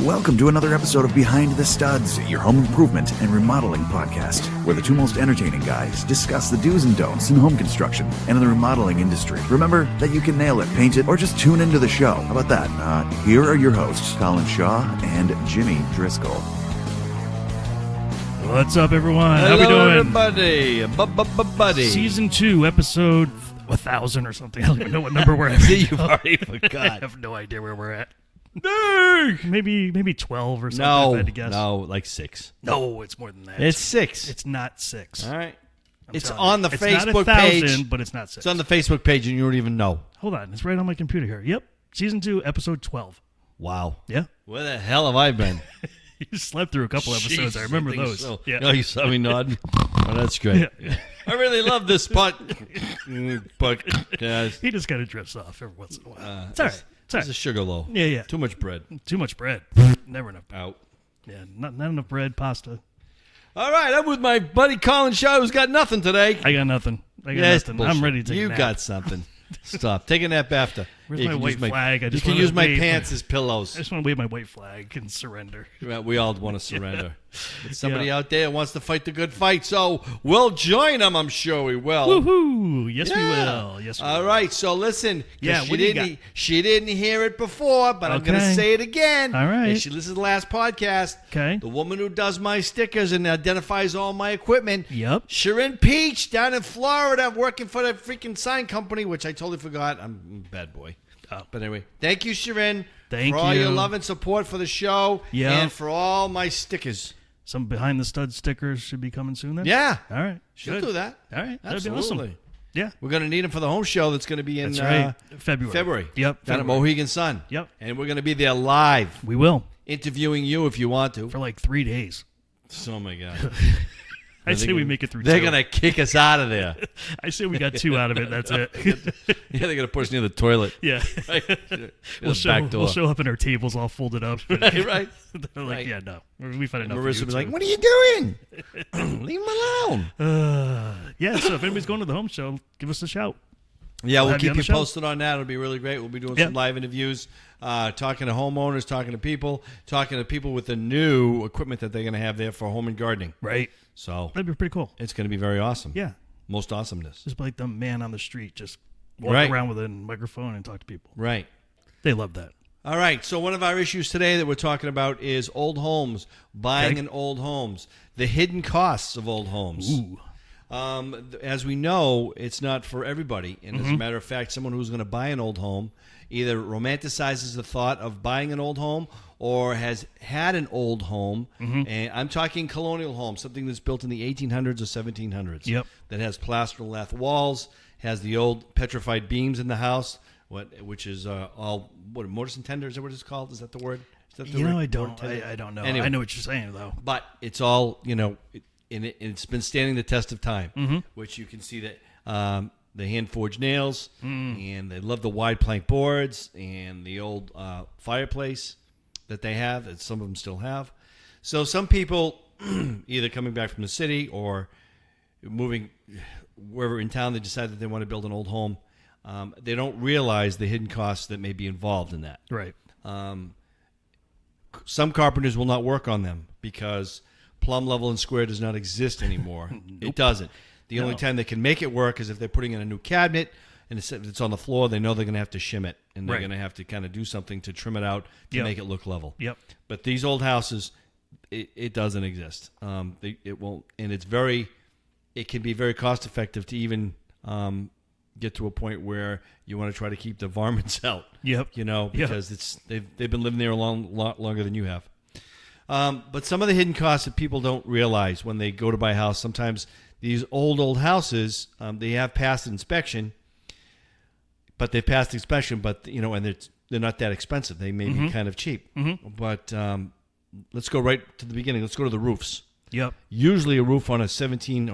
Welcome to another episode of Behind the Studs, your home improvement and remodeling podcast, where the two most entertaining guys discuss the do's and don'ts in home construction and in the remodeling industry. Remember that you can nail it, paint it, or just tune into the show. How about that? Here are your hosts, Colin Shaw and Jimmy Driscoll. What's up, everyone? Hello, how we doing? everybody. Buddy. Season 2, episode 1000 or something. I don't even know what number we're at. You've already forgot. I have no idea where we're at. Maybe 12 or something. If I had to guess. No, like 6. No, it's more than that. It's 6. It's not 6. All right. I'm It's telling on you. the It's Facebook not 1,000, page. but it's not 6. It's on the Facebook page, and you don't even know. Hold on, it's right on my computer here. Yep, Season 2, episode 12. Wow. Yeah. Where the hell have I been? You slept through a couple episodes. Jeez, I remember think those. so. Yeah. Oh, you saw me nod? Oh, that's great. Yeah. I really love this spot. But, guys, He just kind of drifts off every once in a while. It's all right. It's all it's a right. sugar low. Yeah. Too much bread. Too much bread. Never enough. Out. Yeah, not enough bread, pasta. All right, I'm with my buddy Colin Shaw, who's got nothing today. I got nothing. Bullshit. I'm ready to take You a nap. got something. Stop. Take a nap after. Where's You my can white use my- flag? I You just can wanna use my wave pants my- as pillows. I just want to wave my white flag and surrender. We all want to surrender. There's somebody out there wants to fight the good fight, so we'll join them. I'm sure we will. Woohoo! Yes, we Yeah. will. Yes, we All will. right, so listen. 'cause Yeah, she what do you didn't. got? She didn't hear it before, but I'm going to Okay. say it again. All right. If she listened to the last podcast. Okay. The woman who does my stickers and identifies all my equipment. Yep. Sharon Peach down in Florida, working for the freaking sign company, which I totally forgot. I'm a bad boy. Oh. But anyway, thank you, Sharon, Thank for all your you. love and support for the show Yeah. and for all my stickers. Some behind the stud stickers should be coming soon. Then. Yeah, All right. she'll Good. do that. All right. That'd be Absolutely. awesome. Yeah. We're going to need them for the home show that's going to be in That's right. February. Yep. down at February. Mohegan Sun. Yep. And we're going to be there live, We will interviewing you if you want to. for like 3 days. Oh, my God. I say we make it through. They're 2. going to kick us out of there. I say we got 2 out of it. That's it. Yeah, they're going to push us near the toilet. Yeah. We'll back door. We'll show up in our tables all folded up. Right. They're like, Right. yeah, no. We find enough. Marissa for you was like, too. what are you doing? Leave him alone. Yeah, so if anybody's going to the home show, give us a shout. Yeah, we'll have you keep on the you show. posted on that. It'll be really great. We'll be doing Yeah. some live interviews, talking to homeowners, talking to people with the new equipment that they're going to have there for home and gardening. Right. So That'd be pretty cool. it's going to be very awesome. Yeah. Most awesomeness. Just like the man on the street, just walk Right. around with a microphone and talk to people. Right. They love that. All right. So one of our issues today that we're talking about is old homes, buying Okay. in old homes, the hidden costs of old homes. Ooh. As we know, it's not for everybody. And Mm-hmm. as a matter of fact, someone who's going to buy an old home either romanticizes the thought of buying an old home or has had an old home. Mm-hmm. And I'm talking colonial home, something that's built in the 1800s or 1700s. Yep. That has plaster and lath walls, has the old petrified beams in the house, which is all mortise and tender. Is that what it's called? Is that the word? Is that the You know, word? I don't. Mortar and tender? I don't know. Anyway. I know what you're saying, though. But it's all, it's been standing the test of time, Mm-hmm. which you can see that the hand-forged nails, Mm. and they love the wide plank boards and the old fireplace that they have, that some of them still have. So some people, either coming back from the city or moving wherever in town, they decide that they want to build an old home. They don't realize the hidden costs that may be involved in that. Right. Some carpenters will not work on them because plumb, level, and square does not exist anymore. It doesn't. The only time they can make it work is if they're putting in a new cabinet and it's on the floor. They know they're going to have to shim it, and they're Right. going to have to kind of do something to trim it out to Yep. make it look level. Yep. But these old houses, it doesn't exist. It won't, and it can be very cost effective to even get to a point where you want to try to keep the varmints out. Yep. You Yep. because they've been living there a lot longer than you have. But some of the hidden costs that people don't realize when they go to buy a house, sometimes these old houses, they have passed inspection, but they've passed inspection, but and they're not that expensive. They may be kind of cheap. Mm-hmm. But let's go right to the beginning. Let's go to the roofs. Yep. Usually a roof on a 17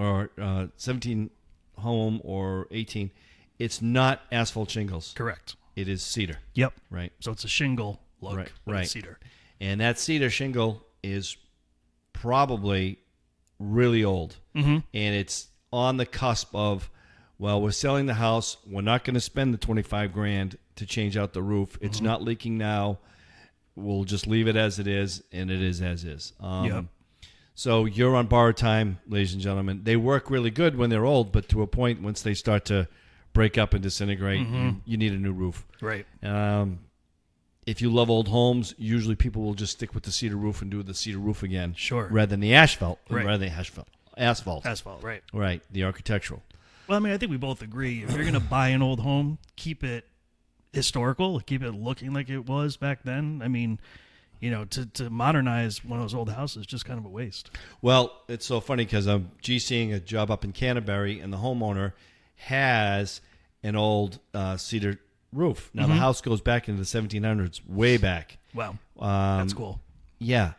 home or 18, it's not asphalt shingles. Correct. It is cedar, Yep. right? So it's a shingle look. Right, but right. it's cedar. And that cedar shingle is probably really old. Mm-hmm. And it's on the cusp of, well, we're selling the house. We're not going to spend the $25,000 to change out the roof. It's not leaking now. we'll just leave it as it is, and it is as is. Yep. So you're on borrowed time, ladies and gentlemen. They work really good when they're old, but to a point, once they start to break up and disintegrate, you need a new roof. Right. If you love old homes, usually people will just stick with the cedar roof and do the cedar roof again. Sure. Rather than the asphalt. Right. Rather than asphalt. Asphalt, right. Right, the architectural. Well, I mean, I think we both agree. If you're going to buy an old home, keep it historical, keep it looking like it was back then. I mean, you know, to modernize one of those old houses is just kind of a waste. Well, it's so funny because I'm GCing a job up in Canterbury, and the homeowner has an old cedar roof. Now, the house goes back into the 1700s, way back. Wow. That's cool. Yeah.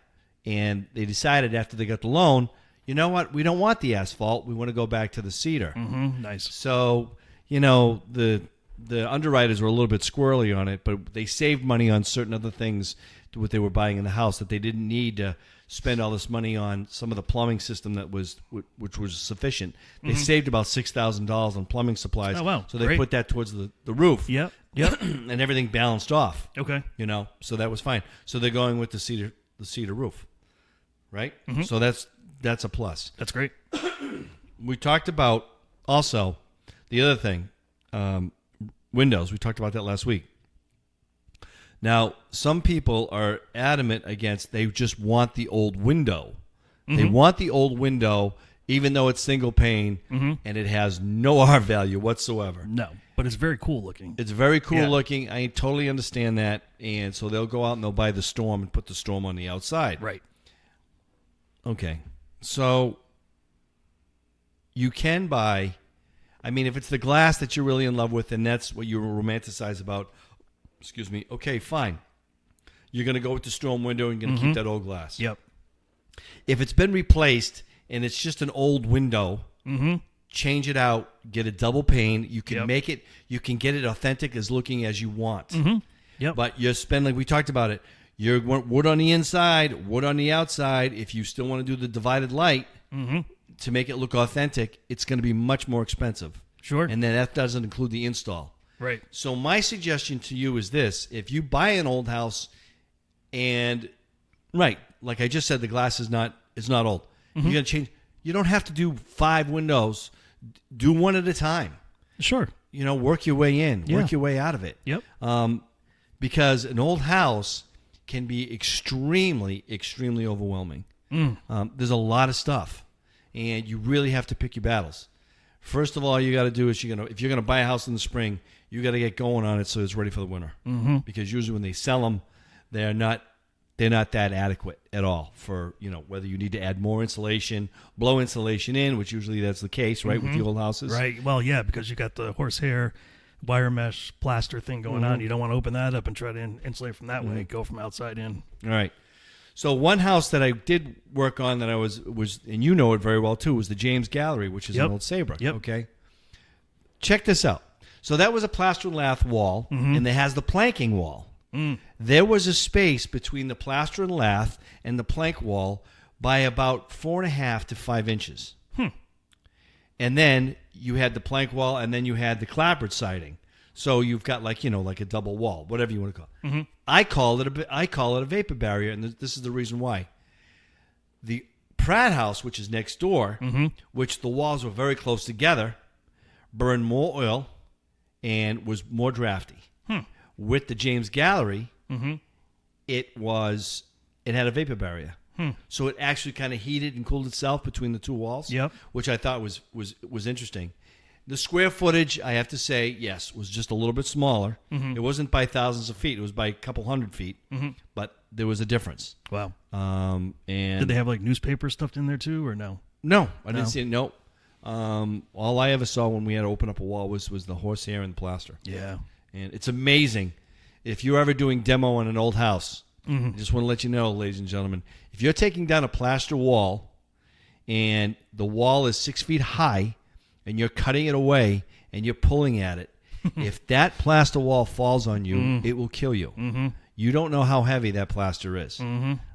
And they decided after they got the loan, you know what? We don't want the asphalt. We want to go back to the cedar. Nice. So, you know, the underwriters were a little bit squirrely on it, but they saved money on certain other things to what they were buying in the house that they didn't need to spend all this money on some of the plumbing system which was sufficient. They saved about $6,000 on plumbing supplies. Oh, wow. So they Great. put that towards the roof. Yep. And everything balanced off. Okay. You know, so that was fine. So they're going with the cedar roof. Right? So that's a plus. That's great. We talked about also the other thing, windows. We talked about that last week. Now, some people are adamant against, they just want the old window. They want the old window, even though it's single pane, and it has no R value whatsoever. No, but it's very cool looking. It's very cool looking. I totally understand that. And so they'll go out and they'll buy the Storm and put the Storm on the outside. Right. Okay. So you can buy, I mean, if it's the glass that you're really in love with and that's what you romanticize about, okay, fine. You're going to go with the Storm window and you're going to keep that old glass. Yep. If it's been replaced and it's just an old window, change it out, get a double pane. You can make it, you can get it authentic as looking as you want. Yep. But you spend, like we talked about it, you want wood on the inside, wood on the outside. If you still want to do the divided light to make it look authentic, it's going to be much more expensive. Sure. And then that doesn't include the install. Right. So my suggestion to you is this. If you buy an old house and, right, like I just said, the glass is not old. You're going to change. You don't have to do 5 windows. Do one at a time. Sure. You know, work your way in. Yeah. Work your way out of it. Yep. Because an old house can be extremely, extremely overwhelming. There's a lot of stuff, and you really have to pick your battles. First of all you got to do is if you're gonna buy a house in the spring, you got to get going on it so it's ready for the winter. Because usually when they sell them, they're not that adequate at all for, you know, whether you need to add more insulation, blow insulation in, which usually that's the case, right, with the old houses. Right. Well, yeah, because you got the horsehair wire mesh plaster thing going on. You don't want to open that up and try to insulate from that way. Go from outside in. All right. So one house that I did work on that I was and you know it very well too, was the James Gallery, which is in Old Saybrook. Okay. Check this out. So that was a plaster and lath wall, and it has the planking wall. There was a space between the plaster and lath and the plank wall by about 4.5 to 5 inches. And then you had the plank wall, and then you had the clapboard siding. So you've got like a double wall, whatever you want to call it. I call it a vapor barrier, and this is the reason why. The Pratt house, which is next door, which the walls were very close together, burned more oil and was more drafty. With the James Gallery, it had a vapor barrier. So it actually kind of heated and cooled itself between the two walls, which I thought was interesting. The square footage, I have to say, yes, was just a little bit smaller. It wasn't by thousands of feet. It was by a couple hundred feet, but there was a difference. Wow. And did they have like newspaper stuffed in there too, or no? No, I didn't see it. No. All I ever saw when we had to open up a wall was the horsehair and the plaster. Yeah. And it's amazing. If you're ever doing demo on an old house, I just want to let you know, ladies and gentlemen, if you're taking down a plaster wall and the wall is 6 feet high and you're cutting it away and you're pulling at it, if that plaster wall falls on you, it will kill you. You don't know how heavy that plaster is.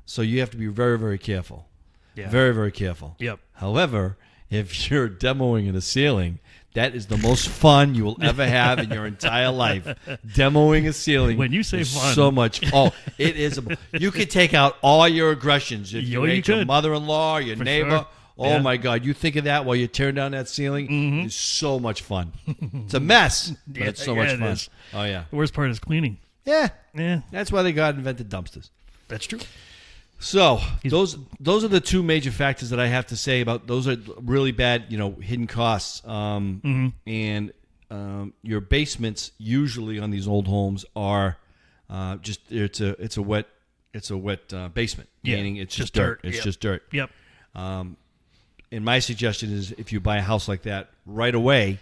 So you have to be very, very careful. Yeah. Very, very careful. Yep. However, if you're demoing in a ceiling, that is the most fun you will ever have in your entire life. Demoing a ceiling. When you say is fun. so much. Oh, it is. You could take out all your aggressions. If Yo, you you hate your could. mother-in-law, your For neighbor. sure. Oh, Yeah. my God. You think of that while you're tearing down that ceiling. It's so much fun. It's a mess, but it's so much it fun. is. Oh, yeah. The worst part is cleaning. Yeah. Yeah, That's why they got invented dumpsters. that's true. So those are the two major factors that I have to say about those are really bad, hidden costs. And your basements usually on these old homes are just it's a wet basement, Yeah, meaning it's just just dirt. dirt. It's Yep. just dirt. Yep. And my suggestion is if you buy a house like that right away,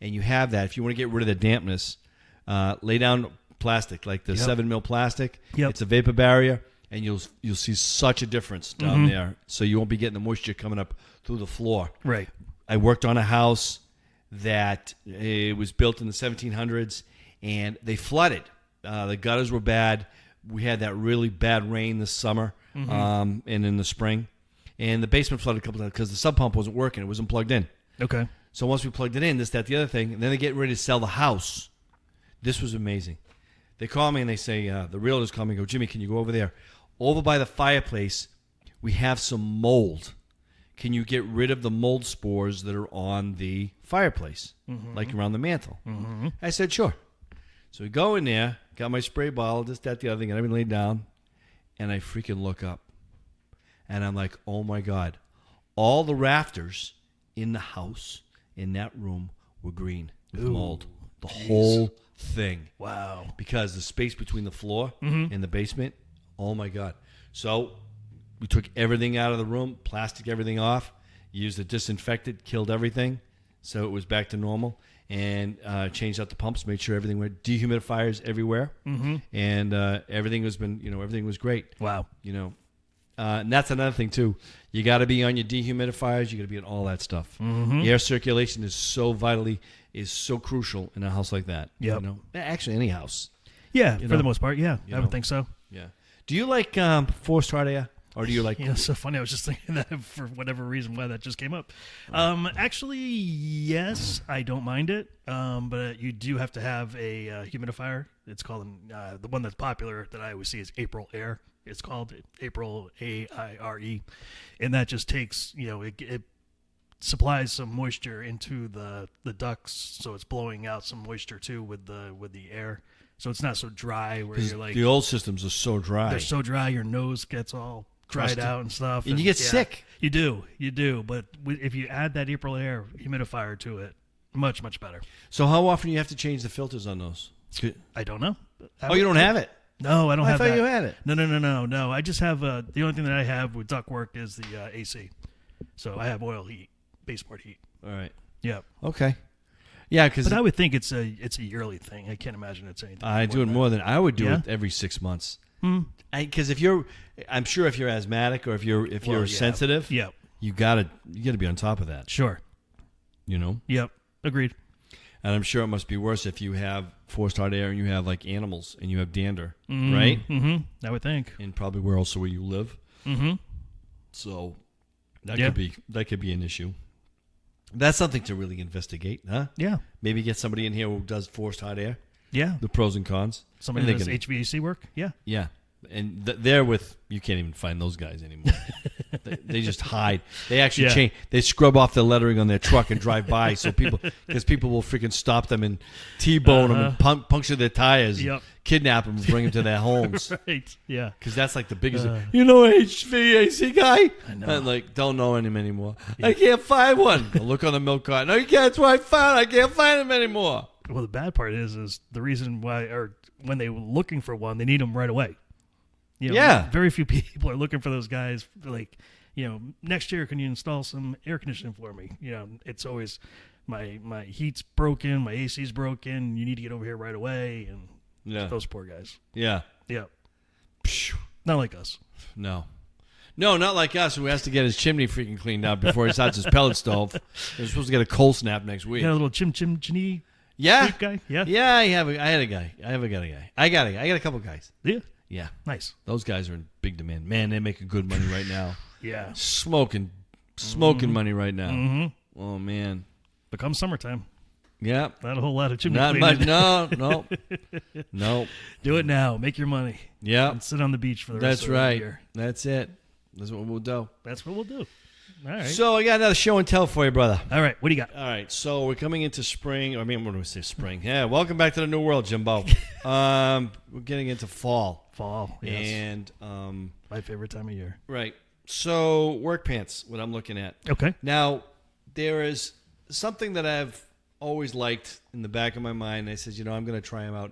and you have that, if you want to get rid of the dampness, lay down plastic like the 7 mil plastic. Yep. It's a vapor barrier. And you'll see such a difference down there. So you won't be getting the moisture coming up through the floor. Right. I worked on a house that it was built in the 1700s, and they flooded. The gutters were bad. We had that really bad rain this summer and in the spring. And the basement flooded a couple times because the sub pump wasn't working. It wasn't plugged in. Okay. So once we plugged it in, this, that, the other thing, and then they get ready to sell the house. This was amazing. They call me and they say, the realtors call me and go, Jimmy, can you go over there? Over by the fireplace, we have some mold. Can you get rid of the mold spores that are on the fireplace, like around the mantle? I said, sure. So we go in there, got my spray bottle, this, that, the other thing, and everything laid down, and I freaking look up. And I'm like, oh, my God. All the rafters in the house, in that room, were green with mold. The whole thing. Wow. Because the space between the floor and the basement, oh, my God. So we took everything out of the room, plastic everything off, used a disinfectant, killed everything, so it was back to normal, and changed out the pumps, made sure everything went, dehumidifiers everywhere, and everything everything was great. Wow. And that's another thing, too. You got to be on your dehumidifiers. You got to be on all that stuff. Air circulation is so crucial in a house like that. Yep. Actually, any house. Yeah, for the most part, yeah. I would think so. Yeah. Do you like forced hot air, or do you like? It's so funny. I was just thinking that for whatever reason why that just came up. Actually, yes, I don't mind it. But you do have to have a humidifier. It's called the one that's popular that I always see is April Air. It's called April AIRE, and that just takes it supplies some moisture into the ducts, so it's blowing out some moisture too with the air. So it's not so dry where you're like the old systems are so dry. they're so dry your nose gets all dried Crusted. out and stuff, And you get sick. You do. But if you add that April Air humidifier to it, much better. So how often do you have to change the filters on those? I don't know. Oh, you don't have it? No, I don't have I thought that. you had it. No. I just have the only thing that I have with ductwork is the AC. So I have oil heat, baseboard heat. All right. Yeah. Okay. Yeah, because But I would think it's a yearly thing. I can't imagine it's anything. I do it more than I would do Yeah? it every 6 months. Because I'm sure if you're asthmatic or if you're sensitive, Yeah. you gotta be on top of that. Sure. Yep. Agreed. And I'm sure it must be worse if you have forced hot air and you have like animals and you have dander, right? Mm-hmm. I would think. And probably where you live. Mm-hmm. So that Yeah. could be an issue. That's something to really investigate, huh? Yeah. Maybe get somebody in here who does forced hot air, Yeah. the pros and cons. Somebody And that does they can- HVAC work. Yeah. Yeah. And they're with, you can't even find those guys anymore. they just hide. They actually Yeah. change. They scrub off the lettering on their truck and drive by so because people will freaking stop them and T-bone them and puncture their tires, Yep. and kidnap them and bring them to their homes. Right. Yeah. Because that's like the biggest. HVAC guy? I know. And like, don't know him anymore. I can't find one. I'll look on the milk carton. No, you can't. That's what I found. I can't find him anymore. Well, the bad part is the reason why, or when they were looking for one, they need them right away. Yeah. Very few people are looking for those guys. Like, next year, can you install some air conditioning for me? It's always my heat's broken, my AC's broken. You need to get over here right away. And Yeah. those poor guys. Yeah. Yeah. Phew. Not like us. No, not like us who has to get his chimney freaking cleaned out before he starts his pellet stove. They're supposed to get a cold snap next week. You got a little chimney Yeah. guy? Yeah. Yeah, I got a guy. I got a couple guys. Yeah. Yeah. Nice. Those guys are in big demand. Man, they're making good money right now. Yeah. Smoking smoking money right now. Oh man, Become summertime. yeah, Not a whole lot of chimney not cleaning. much. No. Do it now. Make your money. Yeah, And sit on the beach for the that's rest of right. the year. That's it. That's what we'll do. That's what we'll do. All right. So I got another show and tell for you, brother. All right. What do you got? All right, so we're coming into spring. I mean, what do we say, spring? Yeah, welcome back to the new world, Jimbo. We're getting into fall. Fall. Yes. And, My favorite time of year. right. So work pants, what I'm looking at. Okay. Now, there is something that I've always liked in the back of my mind. I said, I'm going to try them out.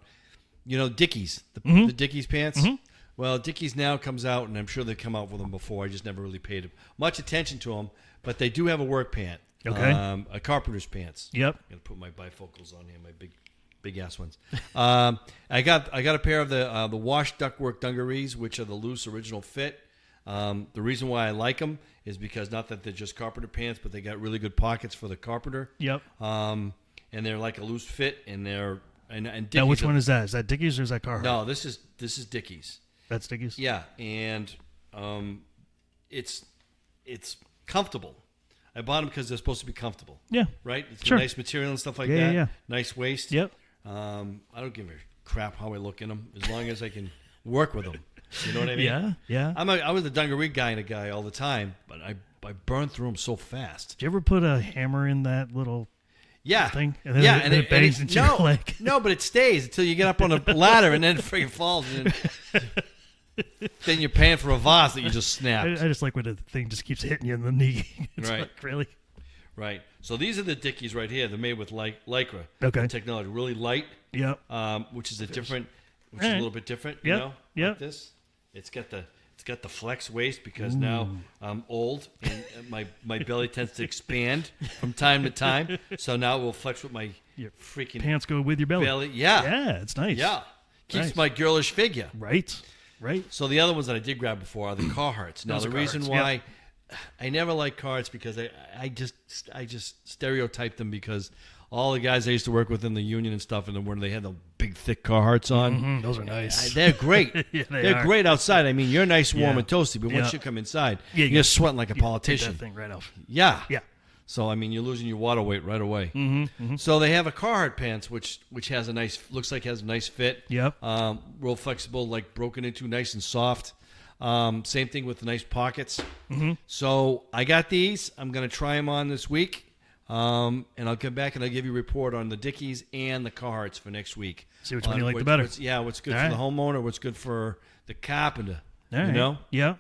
Dickies, the Dickies pants. Well, Dickies now comes out, and I'm sure they come out with them before. I just never really paid much attention to them. But they do have a work pant. Okay. A carpenter's pants. Yep. I'm going to put my bifocals on here, my big ass ones. I got a pair of the wash ductwork dungarees, which are the loose original fit. The reason why I like them is because not that they're just carpenter pants, but they got really good pockets for the carpenter. Yep. And they're like a loose fit, and they're and Dickies. Now, which one is that? Is that Dickies or is that Carhartt? No, this is Dickies. That's Dickies? Yeah, and it's comfortable. I bought them because they're supposed to be comfortable. Yeah. Right? It's Sure. nice material and stuff like Yeah, that. yeah. Nice waist. Yep. I don't give a crap how I look in them as long as I can work with them. You know what I mean? Yeah. Yeah. I was a dungaree guy all the time, but I burned through them so fast. Did you ever put a hammer in that little Yeah. thing? And then yeah, it, it bangs into your leg? No, but it stays until you get up on a ladder and then it freaking falls. And then you're paying for a vase that you just snapped. I just like when the thing just keeps hitting you in the knee. It's Right. like, really? Right. So these are the Dickies right here. They're made with Lycra Okay. technology. Really light, Yep. which is a All right. little bit different. Yep. Yep. Like this. It's got the flex waist because now I'm old and my belly tends to expand from time to time. So now it will flex with my Your freaking pants go with your belly. Yeah. Yeah, it's nice. Yeah. Keeps Nice. my girlish figure. Right. Right. So the other ones that I did grab before are the Carhartts. Now Those the are reason Carhartts, why I never liked Carhartts because I just stereotyped them because all the guys I used to work with in the union and stuff, and then when they had the big thick Carhartts on, Those are nice. they're great. Yeah, they're are. great outside. I mean, you're nice, warm, Yeah. and toasty, but once Yeah. you come inside, Yeah, you're sweating like a Take politician. that thing right off. Yeah. Yeah. So I mean, you're losing your water weight right away. Mm-hmm. So they have a Carhartt pants, which has looks like has a nice fit. Yep. Real flexible, like broken into, nice and soft. Same thing with the nice pockets. Mm-hmm. So I got these. I'm going to try them on this week, and I'll come back and I'll give you a report on the Dickies and the Carhartts for next week. See which one you like the better. What's good All for right. the homeowner, what's good for the carpenter. All right. You know? Yeah.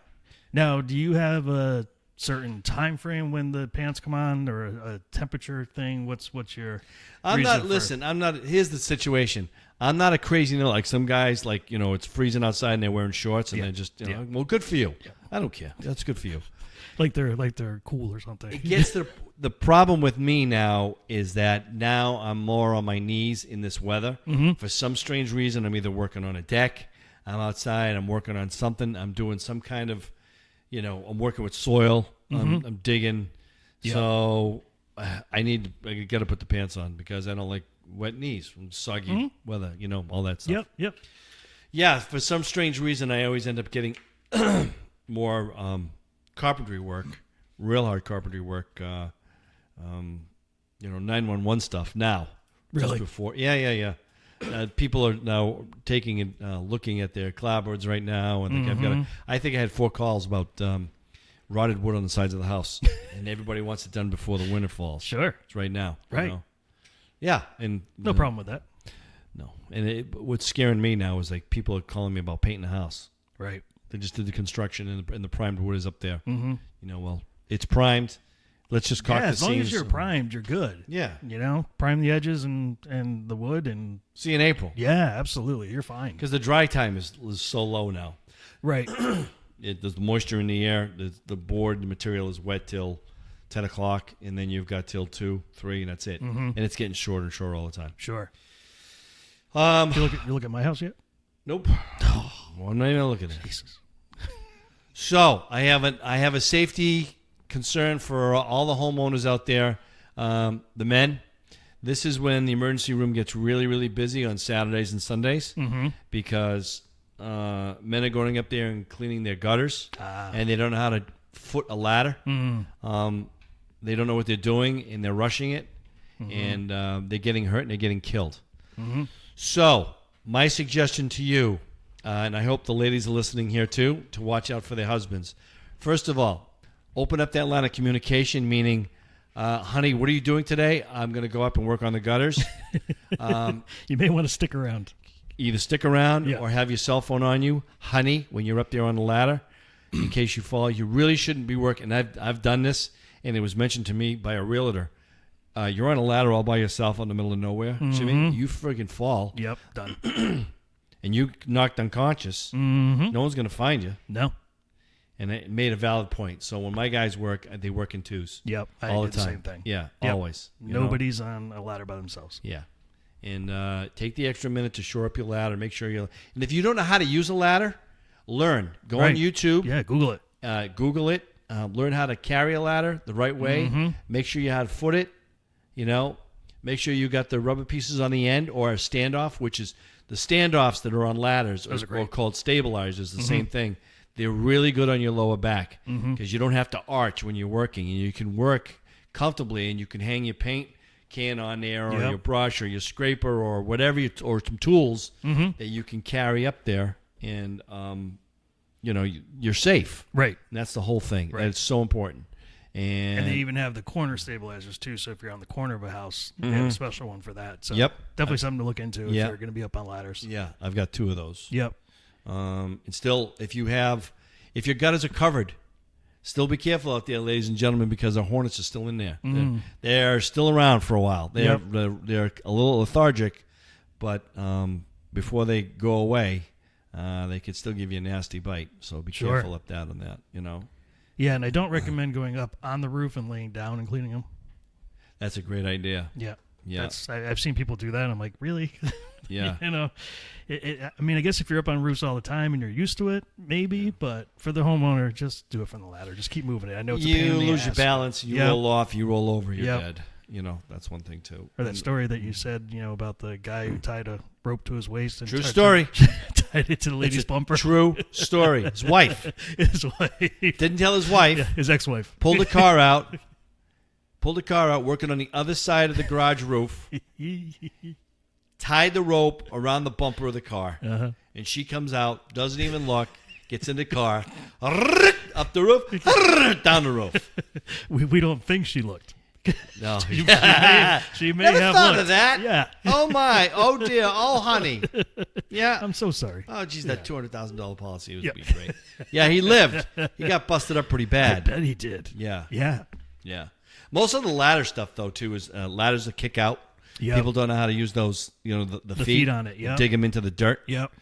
Now, do you have a certain time frame when the pants come on, or a temperature thing? What's your? Here's the situation. I'm not a crazy like some guys. Like it's freezing outside and they're wearing shorts and they're just well, good for you. Yeah. I don't care. That's good for you. Like they're cool or something. It gets the problem with me now is that now I'm more on my knees in this weather. Mm-hmm. For some strange reason, I'm either working on a deck, I'm outside, I'm working on something, I'm doing some kind of, I'm working with soil, I'm digging. Yeah. So I got to put the pants on because I don't like wet knees from soggy weather, all that stuff. Yep. Yeah, for some strange reason, I always end up getting more carpentry work, real hard carpentry work, 911 stuff now. Really? Just before. Yeah. People are now taking and looking at their clapboards right now, and I think I had 4 calls about rotted wood on the sides of the house, and everybody wants it done before the winter falls. Sure. It's right now. Right. Yeah, and No problem with that. No, and what's scaring me now is like people are calling me about painting the house. Right. They just did the construction, and the primed wood is up there. Mm-hmm. Well, it's primed. Let's just caulk the As long seams. as you're primed, you're good. Yeah. Prime the edges and the wood, and See you in April. yeah, absolutely, you're fine. Because the dry time is so low now. Right. There's the moisture in the air. The board, the material is wet till 10 o'clock, and then you've got till 2, 3, and that's it. And it's getting shorter and shorter all the time. Sure. You look at my house yet? Nope. Well, I'm not even looking at it. Jesus. So I have a safety concern for all the homeowners out there. The men. This is when the emergency room gets really, really busy on Saturdays and Sundays because men are going up there and cleaning their gutters, and they don't know how to foot a ladder. They don't know what they're doing, and they're rushing it, and they're getting hurt and they're getting killed. So my suggestion to you, and I hope the ladies are listening here too, to watch out for their husbands. First of all, open up that line of communication, meaning, honey, what are you doing today? I'm going to go up and work on the gutters. You may want to stick around. Either stick around or have your cell phone on you. Honey, when you're up there on the ladder, in case you fall, you really shouldn't be working. I've done this, and it was mentioned to me by a realtor. You're on a ladder all by yourself in the middle of nowhere, Jimmy. You friggin' fall. Yep, done. And you knocked unconscious. No one's going to find you. No. And it made a valid point. So when my guys work, they work in twos. Yep, I all do the time. The same thing. Yeah, Yep. always. Nobody's on a ladder by themselves. Yeah. And take the extra minute to shore up your ladder. Make sure you're... And if you don't know how to use a ladder, learn. Go on YouTube. Yeah, Google it. Google it. Learn how to carry a ladder the right way. Make sure you how to foot it. Make sure you got the rubber pieces on the end or a standoff, which is the standoffs that are on ladders are called stabilizers. The same thing. They're really good on your lower back because you don't have to arch when you're working, and you can work comfortably, and you can hang your paint can on there or your brush or your scraper or whatever, or some tools that you can carry up there, and you're safe. Right. And that's the whole thing. Right. It's so important. And they even have the corner stabilizers too. So if you're on the corner of a house, they have a special one for that. So definitely something to look into if you're going to be up on ladders. Yeah, I've got 2 of those. Yep. And still, if your gutters are covered, still be careful out there, ladies and gentlemen, because the hornets are still in there. They're still around for a while. They're a little lethargic, but before they go away, they could still give you a nasty bite. So be careful up that on that. Yeah, and I don't recommend going up on the roof and laying down and cleaning them. That's a great idea. Yeah. Yeah. I've seen people do that, and I'm like, really? Yeah. I mean, I guess if you're up on roofs all the time and you're used to it, maybe, but for the homeowner, just do it from the ladder. Just keep moving it. I know it's a pain in the lose ass, your balance, you roll off, you roll over, you're dead. That's one thing too. Or that story that you said, about the guy who tied a rope to his waist and true story. Tied it to the lady's bumper. True story. His wife. Didn't tell his wife. Yeah, his ex-wife. Pulled the car out, working on the other side of the garage roof. Tied the rope around the bumper of the car. And she comes out, doesn't even look, gets in the car, up the roof, down the roof. We don't think she looked. No, she may Never have thought looked. of that. Yeah. Oh my. Oh dear. Oh honey. Yeah. I'm so sorry. Oh geez, that $200,000 policy would be great. Yeah, he lived. He got busted up pretty bad. I bet he did. Yeah. Yeah. Yeah. Most of the ladder stuff though too is ladders that kick out. Yep. People don't know how to use those. The feet on it. Yeah. Dig them into the dirt. Yep.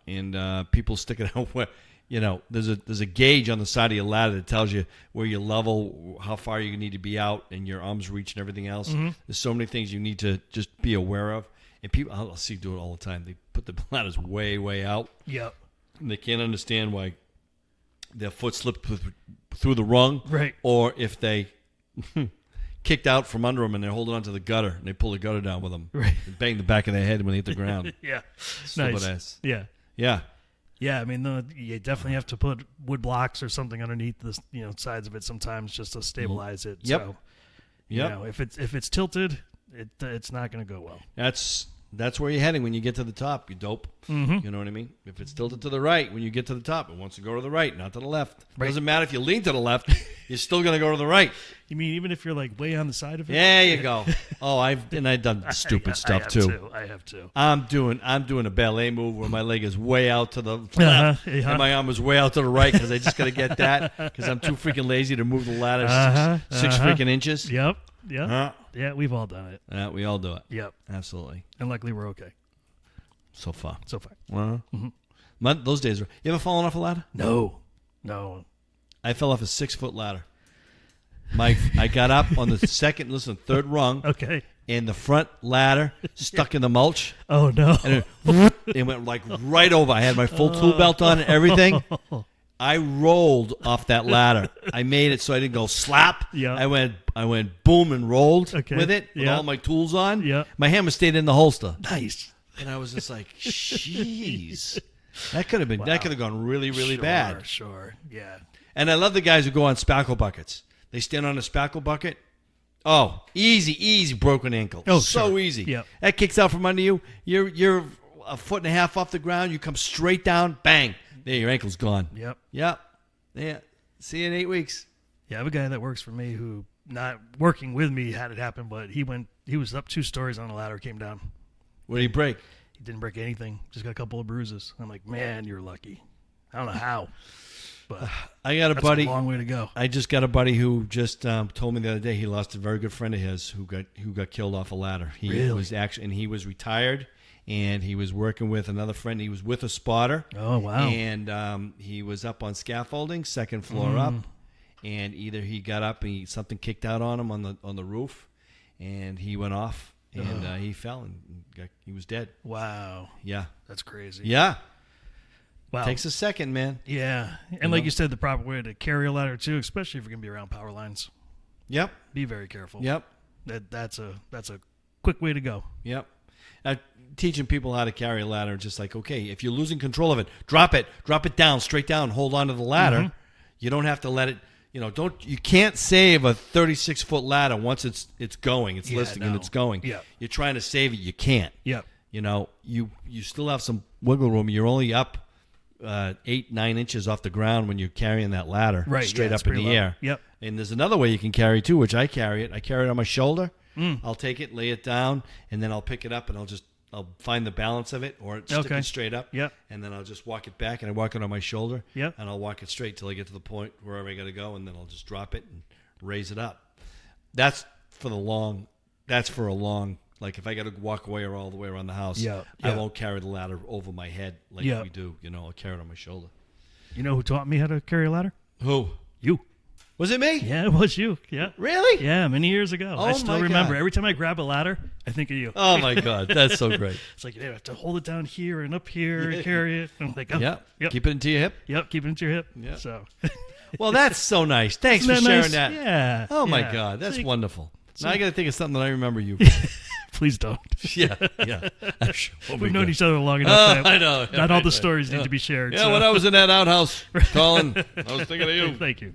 And people stick it out where. There's a gauge on the side of your ladder that tells you where your level, how far you need to be out, and your arms reach and everything else. There's so many things you need to just be aware of. And people, I'll see do it all the time. They put the ladders way, way out. Yep. And they can't understand why their foot slipped through the rung. Right. Or if they kicked out from under them and they're holding onto the gutter and they pull the gutter down with them. Right. And bang the back of their head when they hit the ground. Yeah. Stupid Nice. ass. Yeah. Yeah. Yeah, I mean, you definitely have to put wood blocks or something underneath the sides of it sometimes just to stabilize it. Yep. So, Yep. if it's tilted, it's not going to go well. That's where you're heading when you get to the top, you dope. You know what I mean? If it's tilted to the right, when you get to the top, it wants to go to the right, not to the left. Right. Doesn't matter if you lean to the left, you're still going to go to the right. You mean even if you're like way on the side of it? There you go. Oh, I've done stupid stuff too. I have too. I'm doing a ballet move where my leg is way out to the left and my arm is way out to the right because I just got to get that because I'm too freaking lazy to move the ladder six freaking inches. Yep. Yeah. Yeah, we've all done it. Yeah, we all do it. Yep. Absolutely. And luckily we're okay. So far. Well, Those days were. You ever fallen off a ladder? No. I fell off a 6-foot ladder. I got up on the third rung. Okay. And the front ladder stuck in the mulch. Oh, no. And it went like right over. I had my full tool belt on and everything. I rolled off that ladder. I made it so I didn't go slap. Yeah. I went boom and rolled with it with Yeah. all my tools on. Yeah. My hammer stayed in the holster. Nice. And I was just like, jeez. That could have gone really, really bad. Sure. Yeah. And I love the guys who go on spackle buckets. They stand on a spackle bucket. Oh, easy broken ankle. Oh, so sure. easy. Yep. That kicks out from under you. You're a foot and a half off the ground. You come straight down. Bang. There, your ankle's gone. Yep. Yeah. See you in 8 weeks. Yeah, I have a guy that works for me who, not working with me, had it happen, but he was up 2 stories on a ladder, came down. What did he break? He didn't break anything. Just got a couple of bruises. I'm like, man, you're lucky. I don't know how, but I got a that's buddy. a long way to go. I just got a buddy who just told me the other day he lost a very good friend of his who got killed off a ladder. He Really? was and he was retired, and he was working with another friend. He was with a spotter. Oh, wow. And he was up on scaffolding, second floor up, and either he got up and something kicked out on him on the roof, and he went off and he fell and he was dead. Wow. Yeah. That's crazy. Yeah. Wow. Takes a second, man. Yeah. And like you said, the proper way to carry a ladder too, especially if you're going to be around power lines. Yep. Be very careful. Yep. That's a quick way to go. Yep. Teaching people how to carry a ladder, just like, okay, if you're losing control of it, drop it down, straight down, hold on to the ladder. Mm-hmm. You don't have to let it, you can't save a 36-foot ladder once it's going, it's listing and it's going. Yeah. You're trying to save it, you can't. Yep. You still have some wiggle room. You're only up 8-9 inches off the ground when you're carrying that ladder straight up in the air. Yep. And there's another way you can carry too, which I carry it. I carry it on my shoulder. I'll take it, lay it down, and then I'll pick it up and I'll find the balance of it, or stick it straight up. Yep. And then I'll just walk it back, and I walk it on my shoulder. Yep. And I'll walk it straight till I get to the point wherever I got to go, and then I'll just drop it and raise it up. That's for a long, like if I got to walk away or all the way around the house, I won't carry the ladder over my head like we do. I'll carry it on my shoulder. You know who taught me how to carry a ladder? Who? You. Was it me? Yeah, it was you. Yeah. Really? Yeah, many years ago. Oh, I still my remember. God. Every time I grab a ladder, I think of you. Oh, my God. That's so great. It's like, you have to hold it down here and up here and carry it. I'm like, oh, Yep. Yep. Keep it into your hip. Yep, keep it into your hip. Yep. So. Well, that's so nice. Thanks for Isn't that sharing nice? that. Yeah. Oh, my yeah. God. That's See, wonderful. Now I got to think of something that I remember you. Please don't. Yeah. I'm sure we'll We've be known good. each other long enough. that I know. Not all the stories need to be shared. Yeah, so. when I was in that outhouse, Colin, I was thinking of you. Thank you.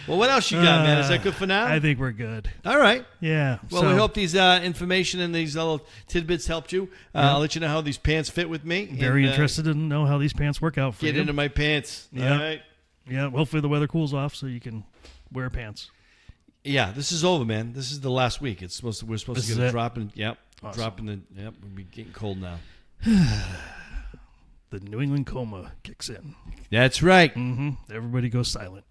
Well, what else you got, man? Is that good for now? I think we're good. All right. Yeah. Well, so, we hope these information and these little tidbits helped you. I'll let you know how these pants fit with me. Very and, interested to know how these pants work out for Get you. into my pants. Yeah. All right. Yeah. Hopefully the weather cools off so you can wear pants. Yeah, this is over, man. This is the last week. We're supposed to get a drop in. Yep. Awesome. Drop in we'll be getting cold now. The New England coma kicks in. That's right. Everybody goes silent.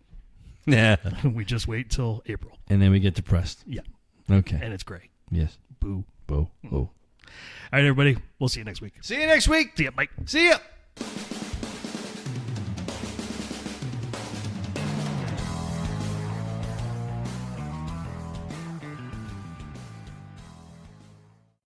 Yeah. We just wait till April. And then we get depressed. Yeah. Okay. And it's gray. Yes. Boo. Boo. Boo. All right, everybody. We'll see you next week. See you next week. See ya. Bye. See ya.